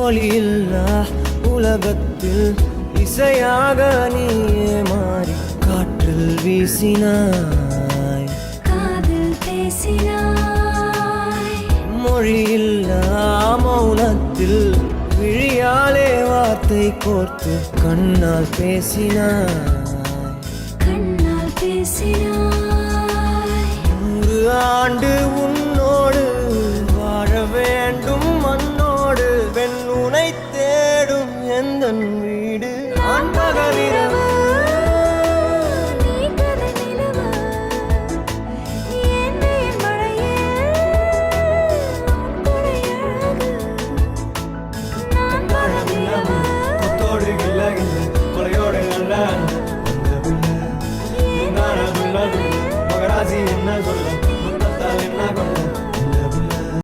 ஒளியில்லா உலகத்தில் இசையாக நீயே மாறி காற்றில் வீசினாய், காதில் பேசினாய், மொழியில்லா மௌனத்தில் விழியாலே வார்த்தை கோர்த்து கண்ணால் பேசினாய், கண்ணால் பேசினாய். 100 ஆண்டு உன்